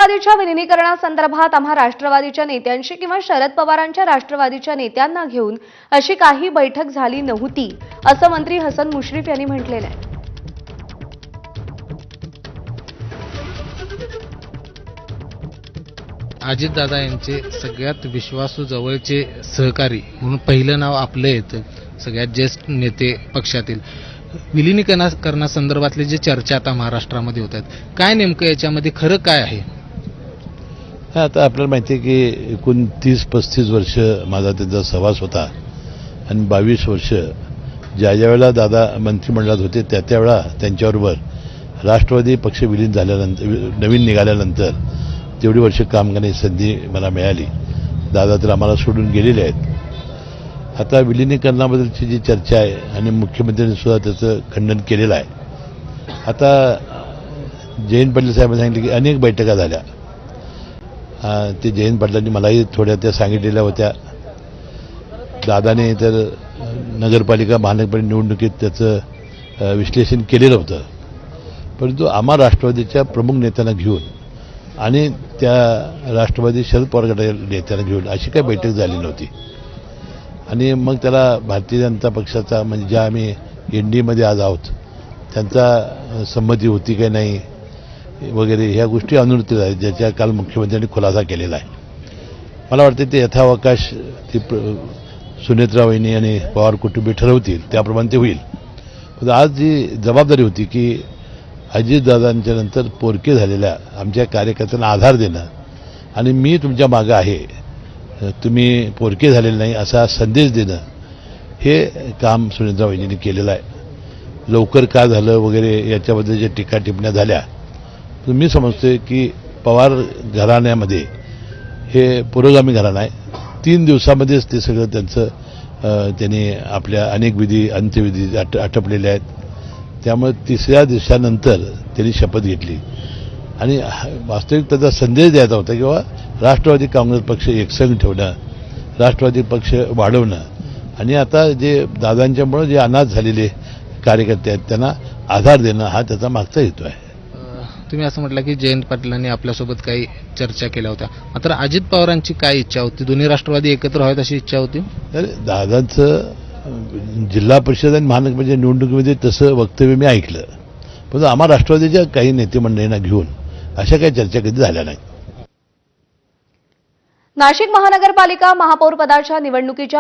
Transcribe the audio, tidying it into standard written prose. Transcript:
राष्ट्रवादीच्या विलिनीकरणासंदर्भात आम्हा राष्ट्रवादीच्या नेत्यांशी किंवा शरद पवारांच्या राष्ट्रवादीच्या नेत्यांना घेऊन अशी काही बैठक झाली नव्हती, असं मंत्री हसन मुश्रीफ यांनी म्हटलेलं आहे. अजितदादा यांचे सगळ्यात विश्वासू जवळचे सहकारी म्हणून पहिलं नाव आपलं येतं. सगळ्यात ज्येष्ठ नेते पक्षातील विलिनीकरणासंदर्भातले जे चर्चा आता महाराष्ट्रामध्ये होत आहेत, काय नेमकं याच्यामध्ये खरं काय आहे? आता आपल्याला माहिती आहे की एकूण 30-35 वर्ष माझा त्यांचा सहवास होता आणि 22 वर्ष ज्या वेळेला दादा मंत्रिमंडळात होते त्यावेळेला त्यांच्याबरोबर राष्ट्रवादी पक्ष विलीन झाल्यानंतर नवीन निघाल्यानंतर तेवढी वर्ष काम करण्याची संधी मला मिळाली. दादा तर आम्हाला सोडून गेलेले आहेत. आता विलिनीकरणाबद्दलची जी चर्चा आहे आणि मुख्यमंत्र्यांनी सुद्धा त्याचं खंडन केलेलं आहे. आता जयंत पाटील साहेबांनी सांगितलं की अनेक बैठका झाल्या. ते जयंत पाटलांनी मलाही थोड्या त्या सांगितलेल्या होत्या. दादाने तर नगरपालिका महानगरपालिका निवडणुकीत त्याचं विश्लेषण केलेलं होतं. परंतु आम्हा राष्ट्रवादीच्या प्रमुख नेत्यांना घेऊन आणि त्या राष्ट्रवादी शरद पवार गटाच्या नेत्यांना घेऊन अशी काही बैठक झाली नव्हती. आणि मग त्याला भारतीय जनता पक्षाचा म्हणजे ज्या आम्ही NDAमध्ये आज आहोत त्यांचा संमती होती की नाही वगैरे ह्या गोष्टी अनुत्तरित आहेत, ज्याच्या काल मुख्यमंत्र्यांनी खुलासा केलेला आहे. मला वाटतं ते यथावकाश ती सुनेत्रा वहिनी आणि पवार कुटुंबीय ठरवतील त्याप्रमाणे ते होईल. पण आज जी जबाबदारी होती की अजितदादांच्या नंतर पोरके झालेल्या आमच्या कार्यकर्त्यांना आधार देणं आणि मी तुमच्या मागं आहे, तुम्ही पोरके झालेले नाही असा संदेश देणं, हे काम सुनेत्रा वहिनींनी केलेलं आहे. लवकर का झालं वगैरे याच्याबद्दल जे टीका टिप्पण्या झाल्या, मी समजतोय की पवार घराण्यामध्ये हे पुरोगामी घराणं आहे. 3 दिवसामध्येच ते सगळं त्यांचं त्यांनी आपल्या अनेक विधी अंत्यविधी आटपलेले आहेत. त्यामुळे 3ऱ्या दिवसानंतर त्यांनी शपथ घेतली आणि वास्तविक त्याचा संदेश द्यायचा होता की बाबा राष्ट्रवादी काँग्रेस पक्ष एकसंघ ठेवणं, राष्ट्रवादी पक्ष वाढवणं आणि आता जे दादांच्यामुळे जे अनाथ झालेले कार्यकर्ते आहेत त्यांना आधार देणं हा त्याचा मागचा हेतू आहे. तुम्ही असं म्हटलं की जयंत पाटलांनी आपल्यासोबत काही चर्चा केल्या होत्या, मात्र अजित पवारांची काय इच्छा होती? दोन्ही राष्ट्रवादी एकत्र व्हावेत अशी इच्छा होती? दादांचं जिल्हा परिषद आणि महानगरपालिका निवडणुकीमध्ये तसं वक्तव्य मी ऐकलं, पण आम्हा राष्ट्रवादीच्या काही नेते मंडळींना घेऊन अशा काही चर्चा कधी झाल्या नाहीत. नाशिक महानगरपालिका महापौर पदाच्या निवडणुकीच्या